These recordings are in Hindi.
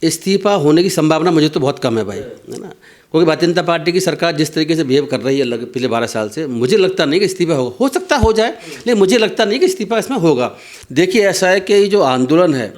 इस्तीफा होने की संभावना मुझे तो बहुत कम है भाई, है ना, क्योंकि भारतीय जनता पार्टी की सरकार जिस तरीके से बिहेव कर रही है पिछले 12 साल से, मुझे लगता नहीं कि इस्तीफा होगा। हो सकता हो जाए, लेकिन मुझे लगता नहीं कि इस्तीफा इसमें होगा। देखिए ऐसा है कि ये जो आंदोलन है,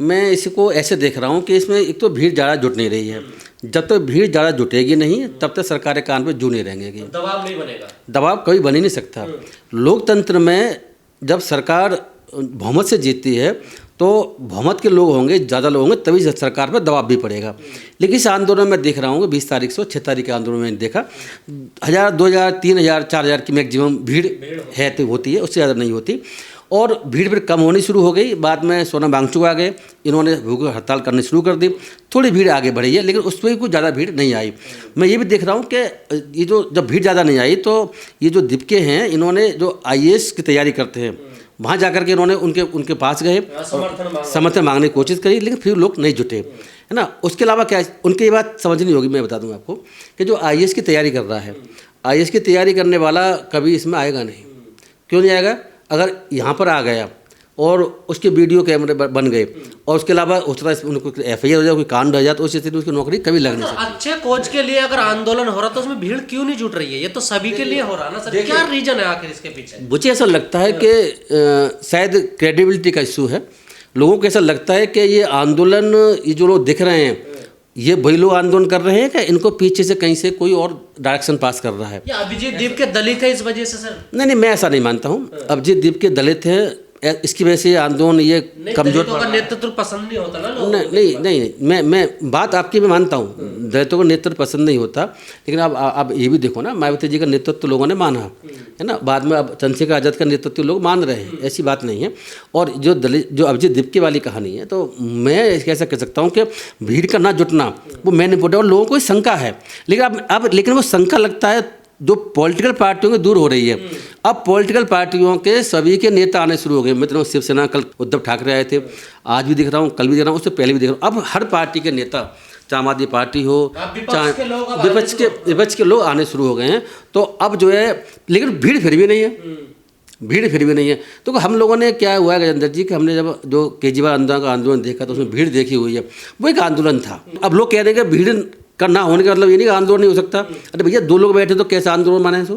मैं इसको ऐसे देख रहा हूँ कि इसमें एक तो भीड़ ज़्यादा जुट नहीं रही है। जब तक भीड़ ज़्यादा जुटेगी नहीं तब तक सरकार के कान पे जू नहीं रहेंगे। दबाव नहीं बनेगा, दबाव कभी बन ही नहीं सकता। लोकतंत्र में जब सरकार बहुमत से जीतती है तो बहुमत के लोग होंगे, ज़्यादा लोग होंगे, तभी सरकार पर दबाव भी पड़ेगा। लेकिन इस आंदोलन में देख रहा हूँ 20 तारीख से 6 तारीख के आंदोलन में देखा 1000, 2000, 3000, 4000 की मैक्सिमम भीड़ है तो होती है, उससे ज़्यादा नहीं होती। और भीड़ फिर कम होनी शुरू हो गई। बाद में सोनम वांगचुक आ गए, इन्होंने भूख हड़ताल करनी शुरू कर दी, थोड़ी भीड़ आगे बढ़ी है, लेकिन उस पर कुछ ज़्यादा भीड़ नहीं आई। मैं ये भी देख रहा हूँ कि ये जो जब भीड़ ज़्यादा नहीं आई तो ये जो दीपके हैं, इन्होंने जो IAS की तैयारी करते हैं वहाँ जाकर के इन्होंने उनके पास गए, समर्थन मांगने की कोशिश करी, लेकिन फिर लोग नहीं जुटे, है ना। उसके अलावा क्या उनकी ये बात समझ नहीं होगी। मैं बता दूँ आपको कि जो IAS की तैयारी कर रहा है, IAS की तैयारी करने वाला कभी इसमें आएगा नहीं। क्यों नहीं आएगा? अगर यहाँ पर आ गया और उसके वीडियो कैमरे बन गए और उसके अलावा उस तरह उनको FIR हो जाए, कोई कांड हो जाए, तो उस स्थिति में उसकी नौकरी कभी लग नहीं सकती। अच्छे कोच के लिए अगर आंदोलन हो रहा तो उसमें भीड़ क्यों नहीं जुट रही है? ये तो सभी के लिए हो रहा ना सर, क्या रीजन है आखिर इसके पीछे? मुझे ऐसा लगता है कि शायद क्रेडिबिलिटी का इशू है। लोगों को ऐसा लगता है कि ये आंदोलन, ये जो लोग दिख रहे हैं, ये वही लोग आंदोलन कर रहे हैं कि इनको पीछे से कहीं से कोई और डायरेक्शन पास कर रहा है। या अभिजीत दीप के दलित है इस वजह से सर? नहीं, मैं ऐसा नहीं मानता हूँ। अभिजीत दीप के दलित हैं, इसकी वजह से आंदोलन ये कमजोर का नेतृत्व पसंद नहीं होता ना लोगों को। नहीं, मैं बात आपकी मैं मानता हूँ, दलितों का नेतृत्व पसंद नहीं होता, लेकिन अब ये भी देखो ना, मायावती जी का नेतृत्व लोगों ने माना है ना, बाद में अब चंद्रशेखर आज़ाद का नेतृत्व लोग मान रहे हैं, ऐसी बात नहीं है। और जो अभिजीत दीपके वाली कहानी है, तो मैं ऐसा कह सकता हूँ कि भीड़ का ना जुटना वो मैंने इम्पोर्टेंट, और लोगों को शंका है, लेकिन अब लेकिन वो शंका लगता है जो पॉलिटिकल पार्टियों की दूर हो रही है। अब पॉलिटिकल पार्टियों के सभी के नेता आने शुरू हो गए। मैं तो शिवसेना, कल उद्धव ठाकरे आए थे, आज भी दिख रहा हूँ, कल भी दिख रहा हूँ, उससे पहले भी दिख रहा हूँ। अब हर पार्टी के नेता, चाहे आम आदमी पार्टी हो, चाहे विपक्ष के लोग आने शुरू हो गए हैं। तो अब जो है, लेकिन भीड़ फिर भी नहीं है। तो हम लोगों ने क्या हुआ है गजेंद्र जी कि हमने जब जो केजरीवाल का आंदोलन देखा तो उसमें भीड़ देखी हुई है, वो एक आंदोलन था। अब लोग कह रहे हैं कि भीड़ का ना होने का मतलब ये नहीं कि आंदोलन नहीं हो सकता। अरे भैया, 2 लोग बैठे तो कैसा आंदोलन माने सो?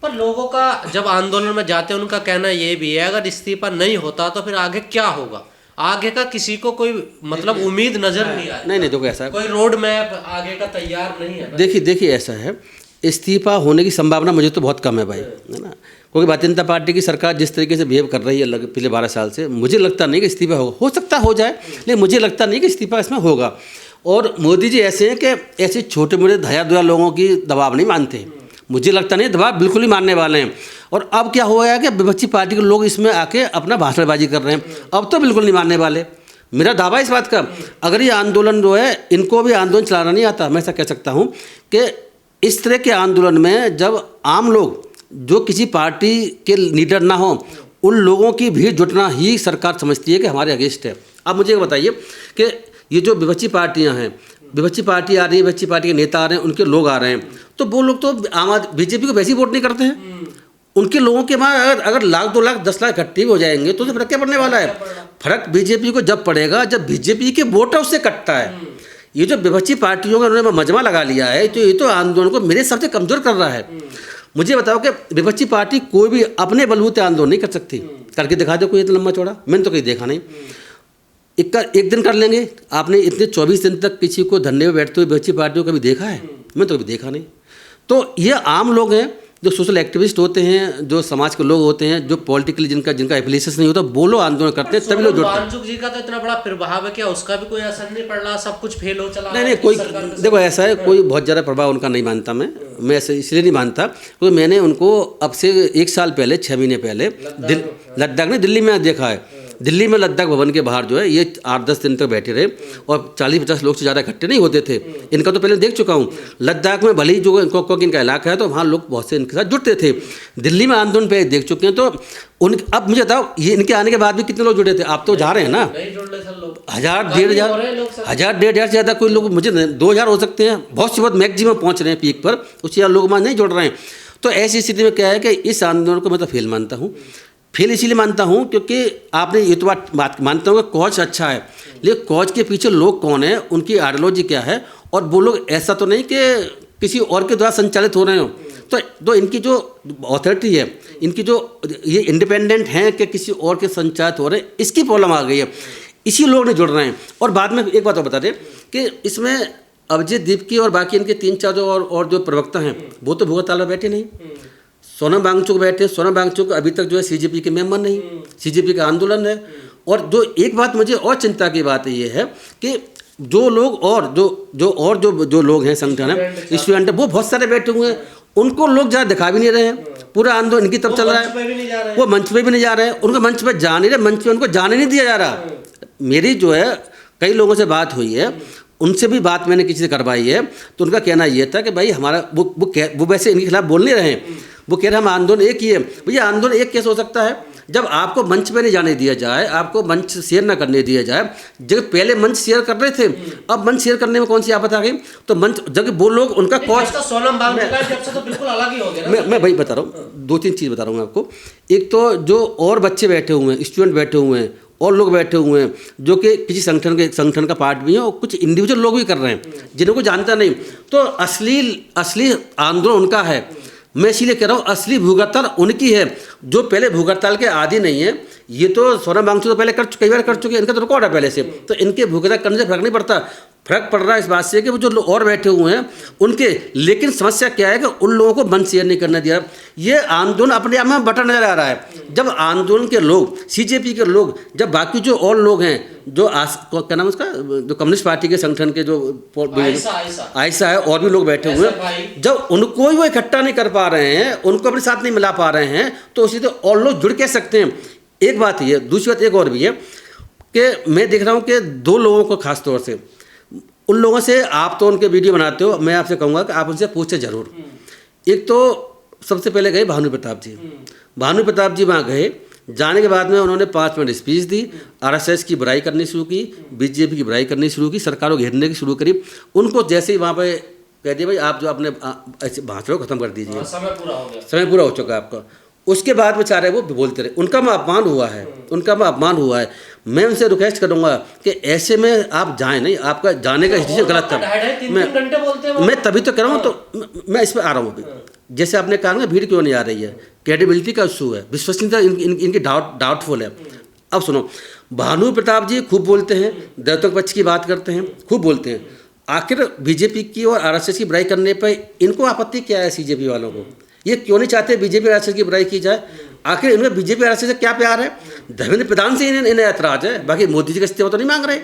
पर लोगों का जब आंदोलन में जाते हैं उनका कहना ये भी है, अगर इस्तीफा नहीं होता तो फिर आगे क्या होगा? आगे का किसी को कोई मतलब उम्मीद नजर नहीं आ रही। नहीं, देखो ऐसा है, कोई रोड मैप आगे का तैयार नहीं है। देखिए ऐसा है, इस्तीफा होने की संभावना मुझे तो बहुत कम है भाई, है ना, क्योंकि भारतीय जनता पार्टी की सरकार जिस तरीके से बिहेव कर रही है पिछले 12 साल से, मुझे लगता नहीं कि इस्तीफा होगा। हो सकता हो जाए, लेकिन मुझे लगता नहीं कि इस्तीफा इसमें होगा। और मोदी जी ऐसे हैं कि ऐसे छोटे मोटे धया लोगों की दबाव नहीं मानते। मुझे लगता नहीं दबाव बिल्कुल ही मानने वाले हैं। और अब क्या हुआ है कि विपक्षी पार्टी के लोग इसमें आके अपना भाषणबाजी कर रहे हैं, अब तो बिल्कुल नहीं मानने वाले। मेरा दावा इस बात का, अगर ये आंदोलन जो है, इनको भी आंदोलन चलाना नहीं आता, मैं ऐसा कह सकता हूँ कि इस तरह के आंदोलन में जब आम लोग जो किसी पार्टी के लीडर ना हो, उन लोगों की भीड़ जुटना ही सरकार समझती है कि हमारे अगेंस्ट है। अब मुझे बताइए कि ये जो विपक्षी पार्टियां हैं, विपक्षी पार्टी आ रही है, विपक्षी पार्टी के नेता आ रहे हैं, उनके लोग आ रहे हैं, तो वो लोग तो बीजेपी को वैसे ही वोट नहीं करते हैं। उनके लोगों के वहाँ अगर लाख 2 लाख 10 लाख इकट्ठे हो जाएंगे तो फर्क क्या पड़ने वाला है? फर्क बीजेपी को जब पड़ेगा जब बीजेपी के वोटर उससे कटता है। ये जो विपक्षी पार्टियों का उन्होंने मजमा लगा लिया है, तो ये तो आंदोलन को मेरे हिसाब से कमजोर कर रहा है। मुझे बताओ कि विपक्षी पार्टी कोई भी अपने बलबूते आंदोलन नहीं कर सकती। करके दिखा दो कोई इतना लंबा चौड़ा, मैंने तो कहीं देखा नहीं। एक दिन कर लेंगे, आपने इतने 24 दिन तक किसी को धरने में बैठते हुए विपक्षी पार्टियों को कभी देखा है? मैं तो कभी देखा नहीं। तो ये आम लोग हैं जो सोशल एक्टिविस्ट होते हैं, जो समाज के लोग होते हैं, जो पॉलिटिकली जिनका एफिलिएशन नहीं होता, वो लोग आंदोलन करते हैं, तभी लोग जुड़ते हैं। वांगचुक जी का तो इतना बड़ा प्रभाव है, क्या उसका भी कोई असर नहीं पड़ रहा? सब कुछ फेल हो चला? नहीं, कोई देखो ऐसा है, कोई बहुत ज़्यादा प्रभाव उनका नहीं मानता मैं ऐसे इसलिए नहीं मानता क्योंकि मैंने उनको अब से 1 साल पहले, 6 महीने पहले लद्दाख ने दिल्ली में देखा है। दिल्ली में लद्दाख भवन के बाहर जो है ये 8-10 दिन तक बैठे रहे और 40-50 लोग से ज़्यादा इकट्ठे नहीं होते थे। इनका तो पहले देख चुका हूँ। लद्दाख में भले ही जो इनका इलाका है तो वहाँ लोग बहुत से इनके साथ जुड़ते थे। दिल्ली में आंदोलन पे देख चुके हैं। तो अब मुझे बताओ, ये इनके आने के बाद भी कितने लोग जुड़े थे? आप तो जा रहे हैं ना, 1000, 1500 से ज़्यादा कोई लोग, मुझे 2000 हो सकते हैं, बहुत सी बात मैक्सिमम पहुँच रहे हैं पीक पर, उससे ज़्यादा लोग वहाँ नहीं जुड़ रहे हैं। तो ऐसी स्थिति में क्या है कि इस आंदोलन को मैं तो फेल मानता हूँ। फेल इसीलिए मानता हूँ क्योंकि आपने ये तो बात मानता हूँ कि कोच अच्छा है, लेकिन कोच के पीछे लोग कौन है, उनकी आइडियोलॉजी क्या है, और वो लोग ऐसा तो नहीं कि किसी और के द्वारा संचालित हो रहे हो। तो इनकी जो अथॉरिटी है, इनकी जो ये इंडिपेंडेंट हैं कि किसी और के संचालित हो रहे हैं, इसकी प्रॉब्लम आ गई है। इसी लोग नहीं जुड़ रहे हैं। और बाद में एक बात और बता दें कि इसमें अभिजीत दीपकी और बाकी इनके 3-4 जो और जो प्रवक्ता हैं, वो तो भूगताल में बैठे नहीं। सोनम वांगचुक बैठे, सोनम वांगचुक अभी तक जो है सीजेपी के मेंबर नहीं, सीजेपी का आंदोलन है। और जो एक बात मुझे और चिंता की बात ये है कि जो लोग और जो लोग हैं संगठन है, स्टूडेंट है, वो बहुत सारे बैठे हुए हैं, उनको लोग ज़्यादा दिखा भी नहीं रहे हैं। पूरा आंदोलन इनकी तरफ चल रहा है, वो मंच पे भी नहीं जा रहे हैं, उनको मंच पे जा नहीं रहे, मंच पे उनको जाने नहीं दिया जा रहा। मेरी जो है कई लोगों से बात हुई है, उनसे भी बात मैंने किसी से करवाई है, तो उनका कहना ये था कि भाई हमारा वो वैसे इनके खिलाफ बोल नहीं रहे हैं, वो कह रहे हम आंदोलन एक ही है। भैया आंदोलन एक कैसे हो सकता है जब आपको मंच पे नहीं जाने दिया जाए, आपको मंच शेयर ना करने दिया जाए। जब पहले मंच शेयर कर रहे थे, अब मंच शेयर करने में कौन सी आफत आ गई? तो मंच जब वो लोग उनका कोच सोनम वांगचुक से तो बिल्कुल अलग ही हो गया ना। मैं भाई बता रहा हूँ, 2-3 चीज़ बता रहा हूँ आपको। एक तो जो और बच्चे बैठे हुए हैं, स्टूडेंट बैठे हुए हैं, और लोग बैठे हुए हैं जो कि किसी संगठन का पार्ट भी है, और कुछ इंडिविजुअल लोग भी कर रहे हैं जिनको जानता नहीं। तो असली आंदोलन उनका है। मैं इसीलिए कह रहा हूँ असली भूगताल उनकी है, जो पहले भूगताल के आदी नहीं है। ये तो सोनम वांगचुक तो पहले कई बार कर चुके हैं, इनका तो रिकॉर्ड है पहले से। तो इनके भूगताल करने से फर्क नहीं पड़ता, फर्क पड़ रहा है इस बात से कि वो जो लोग और बैठे हुए हैं उनके। लेकिन समस्या क्या है कि उन लोगों को मंच शेयर नहीं करना दिया। ये आंदोलन अपने आप में बटा नजर आ रहा है। जब आंदोलन के लोग, सीजेपी के लोग, जब बाकी जो और लोग हैं, जो क्या नाम उसका, जो कम्युनिस्ट पार्टी के संगठन के जो आयशा है, और भी लोग बैठे हुए हैं, जब उनको ही वो इकट्ठा नहीं कर पा रहे हैं, उनको अपने साथ नहीं मिला पा रहे हैं, तो उसी से और लोग जुड़ कैसे सकते हैं? एक बात ये, दूसरी बात एक और भी है कि मैं देख रहा हूँ कि 2 लोगों को खास तौर से, उन लोगों से आप तो उनके वीडियो बनाते हो, मैं आपसे कहूँगा कि आप उनसे पूछे जरूर। एक तो सबसे पहले गए भानु प्रताप जी। भानु प्रताप जी वहाँ गए, जाने के बाद में उन्होंने 5 मिनट स्पीच दी, आरएसएस की बुराई करनी शुरू की, बीजेपी की बुराई करनी शुरू की, सरकार को घेरने की शुरू करी। उनको जैसे ही वहाँ पे कह दिया भाई आप जो अपने ऐसे भाषण को खत्म कर दीजिए, समय पूरा हो चुका है आपका। उसके बाद बेचारे वो बोलते रहे। उनका मैं अपमान हुआ है। मैं उनसे रिक्वेस्ट करूंगा कि ऐसे में आप जाएं नहीं, आपका जाने का डिसीजन गलत था। मैं तभी तो कह रहा हूँ, तो मैं इस पर आ रहा हूँ अभी। जैसे आपने कहा ना भीड़ क्यों नहीं आ रही है, क्रेडिबिलिटी का इशू है, विश्वसनीयता इनकी डाउटफुल है। अब सुनो, भानु प्रताप जी खूब बोलते हैं, दलितों के पक्ष की बात करते हैं, खूब बोलते हैं। आखिर बीजेपी की और आरएसएस की बुराई करने पर इनको आपत्ति क्या है? सीजेपी वालों को ये क्यों नहीं चाहते बीजेपी आरएसएस की बुराई की जाए? आखिर इनमें बीजेपी आरएसएस से क्या प्यार है? धर्मेंद्र प्रधान से इन्हें ऐतराज है, बाकी मोदी जी का इस्तीफा तो नहीं मांग रहे।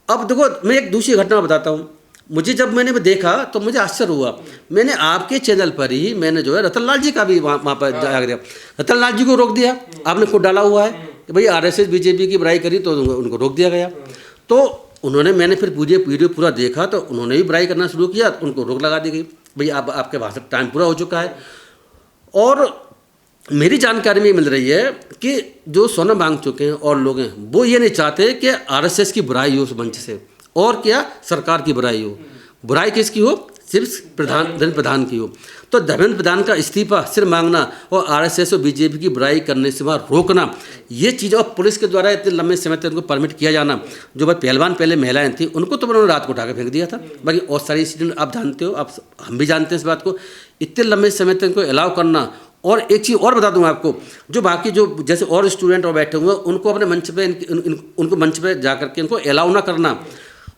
अब देखो, मैं एक दूसरी घटना बताता हूँ। मुझे जब मैंने देखा तो मुझे आश्चर्य हुआ। मैंने आपके चैनल पर ही मैंने जो है रतनलाल जी का भी वहाँ पर जाकर दिया, रतनलाल जी को रोक दिया। आपने खुद डाला हुआ है कि भाई आरएसएस बीजेपी की बुराई करी तो उनको रोक दिया गया। तो उन्होंने, मैंने फिर वीडियो पूरा देखा तो उन्होंने भी बुराई करना शुरू किया, उनको रोक लगा दी गई, भाई आपके भाषण टाइम पूरा हो चुका है। और मेरी जानकारी में मिल रही है कि जो सोनम वांगचुक हैं और लोग हैं, वो ये नहीं चाहते कि आरएसएस की बुराई हो उस मंच से, और क्या सरकार की बुराई हो। बुराई किसकी हो? सिर्फ धर्मेंद्र प्रधान की हो। तो धर्मेंद्र प्रधान का इस्तीफा सिर्फ मांगना और आरएसएस और बीजेपी की बुराई करने से वहाँ रोकना, ये चीज़, और पुलिस के द्वारा इतने लंबे समय तक उनको परमिट किया जाना। जो भाई पहलवान पहले महिलाएं थी उनको तो उन्होंने रात को उठा के फेंक दिया था। बाकी और सारी इंसिडेंट आप जानते हो, हम भी जानते हैं इस बात को। इतने लंबे समय तक इनको अलाउ करना। और एक चीज़ और बता दूं आपको, जो बाकी जो जैसे और स्टूडेंट और बैठे हुए हैं, उनको अपने मंच पे उनको मंच पे जा करके उनको अलाउ ना करना।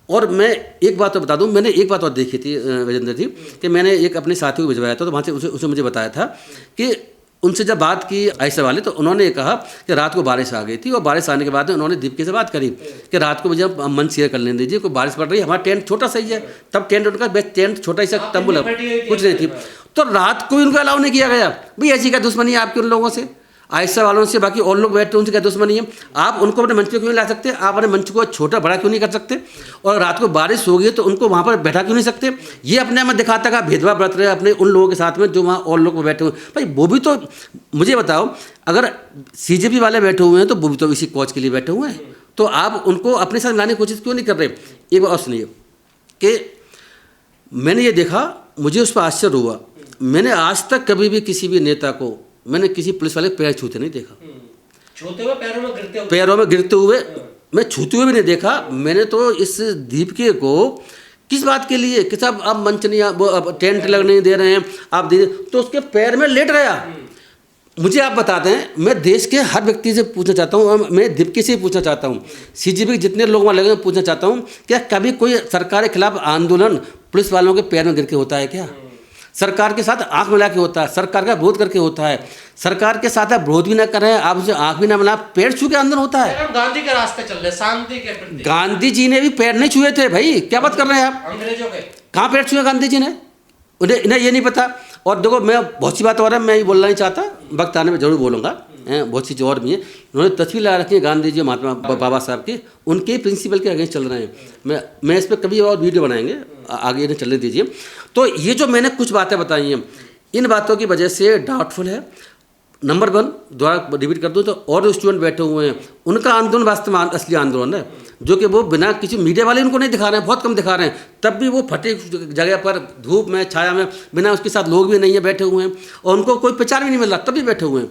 और मैं एक बात तो बता दूं, मैंने एक बात और देखी थी विजेंद्र जी, कि मैंने एक अपने साथी को भिजवाया था, तो वहाँ से उसे मुझे बताया था कि उनसे जब बात की आयशा वाले, तो उन्होंने कहा कि रात को बारिश आ गई थी, और बारिश आने के बाद उन्होंने दीपकी से बात करी कि रात को मुझे मंच शेयर कर लेने दीजिए, कोई बारिश पड़ रही है, हमारा टेंट छोटा सही है, तब टेंट उनका बेस्ट टेंट छोटा ही सा तंबू कुछ नहीं थी, तो रात को भी उनको अलाउ नहीं किया गया। भाई ऐसी क्या दुश्मनी है आपके उन लोगों से, आयशा वालों से? बाकी और लोग बैठते हैं, उनसे क्या दुश्मनी है? आप उनको अपने मंच पे क्यों नहीं ला सकते? आप अपने मंच को छोटा बड़ा क्यों नहीं कर सकते? और रात को बारिश हो गई तो उनको वहाँ पर बैठा क्यों नहीं सकते? ये अपने आप में दिखाता का भेदभाव बरत रहे अपने उन लोगों के साथ में जो वहाँ और लोग बैठे हुए। भाई वो भी तो, मुझे बताओ, अगर सीजेपी वाले बैठे हुए हैं तो वो भी तो इसी कोच के लिए बैठे हुए हैं, तो आप उनको अपने साथ लाने की कोशिश क्यों नहीं कर रहे? एक बात और सुनिए कि मैंने ये देखा, मुझे उस पर आश्चर्य हुआ। मैंने आज तक कभी भी किसी भी नेता को, मैंने किसी पुलिस वाले पैर छूते नहीं देखा। छूते हुए पैरों में गिरते हुए, पैरों में गिरते हुए मैं छूते हुए भी नहीं देखा। मैंने तो इस दीपके को किस बात के लिए कि साहब आप मंच नहीं, वो अब टेंट लगने नहीं दे रहे हैं, आप दे, तो उसके पैर में लेट रहा। मुझे आप बताते हैं, मैं देश के हर व्यक्ति से पूछना चाहता हूँ, मैं दीपके से पूछना चाहता हूँ, सीजीपी के जितने लोग वहाँ लगे हैं पूछना चाहता हूँ, क्या कभी कोई सरकार के खिलाफ आंदोलन पुलिस वालों के पैर में गिर के होता है क्या? सरकार के साथ आंख मिला के होता है, सरकार का विरोध करके होता है, सरकार के साथ आप विरोध भी ना करें, आप उसे आंख भी ना मिला, पैर छू के अंदर होता है। हम गांधी के रास्ते चल रहे, शांति के प्रति। गांधी जी ने भी पैर नहीं छुए थे भाई, क्या बात कर रहे हैं आप? अंग्रेजों के कहाँ पैर छुए गांधी जी ने? इन्हें ये नहीं पता। और देखो, मैं बहुत सी बात हो रहा है, मैं ये बोलना नहीं चाहता, वक्त आने में जरूर बोलूँगा, बहुत सी चीज़ और भी हैं। उन्होंने तस्वीर लगा रखी है गांधी जी महात्मा बाबा साहब की, उनके प्रिंसिपल के अगेंस्ट चल रहे हैं। मैं इस पर कभी और वीडियो बनाएंगे, आगे इन्हें चलने दीजिए। तो ये जो मैंने कुछ बातें बताई हैं, इन बातों की वजह से डाउटफुल है। नंबर 1 दोबारा रिपीट कर दूँ तो, और जो स्टूडेंट बैठे हुए हैं उनका आंदोलन वास्तव में असली आंदोलन है, जो कि वो बिना किसी मीडिया वाले उनको नहीं दिखा रहे हैं, बहुत कम दिखा रहे हैं, तब भी वो फटे जगह पर धूप में छाया में बिना उसके साथ लोग भी नहीं है बैठे हुए हैं, और उनको कोई प्रचार भी नहीं मिल रहा, तब भी बैठे हुए हैं।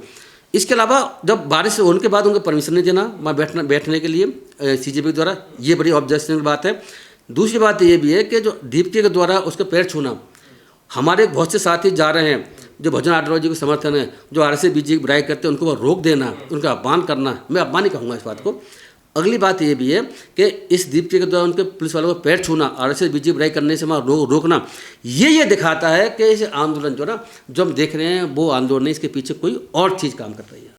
इसके अलावा जब बारिश होने के बाद उनको परमिशन नहीं देना वहाँ बैठने के लिए सीजीपी द्वारा, ये बड़ी ऑब्जेक्शन की बात है। दूसरी बात ये भी है कि जो दीपके के द्वारा उसके पैर छूना, हमारे बहुत से साथी जा रहे हैं जो भजन आइडियोलॉजी को समर्थन है, जो आरएसएस बीजेपी की बुराई करते हैं, उनको रोक देना, उनका अपमान करना, मैं अपमान नहीं कहूँगा इस बात को। अगली बात ये भी है कि इस दीपके के द्वारा उनके पुलिस वालों को पैर छूना, आरएसएस बीजेपी बुराई करने से वहाँ रोकना, ये दिखाता है कि इस आंदोलन जो ना जो हम देख रहे हैं वो आंदोलन नहीं, इसके पीछे कोई और चीज़ काम कर रही है।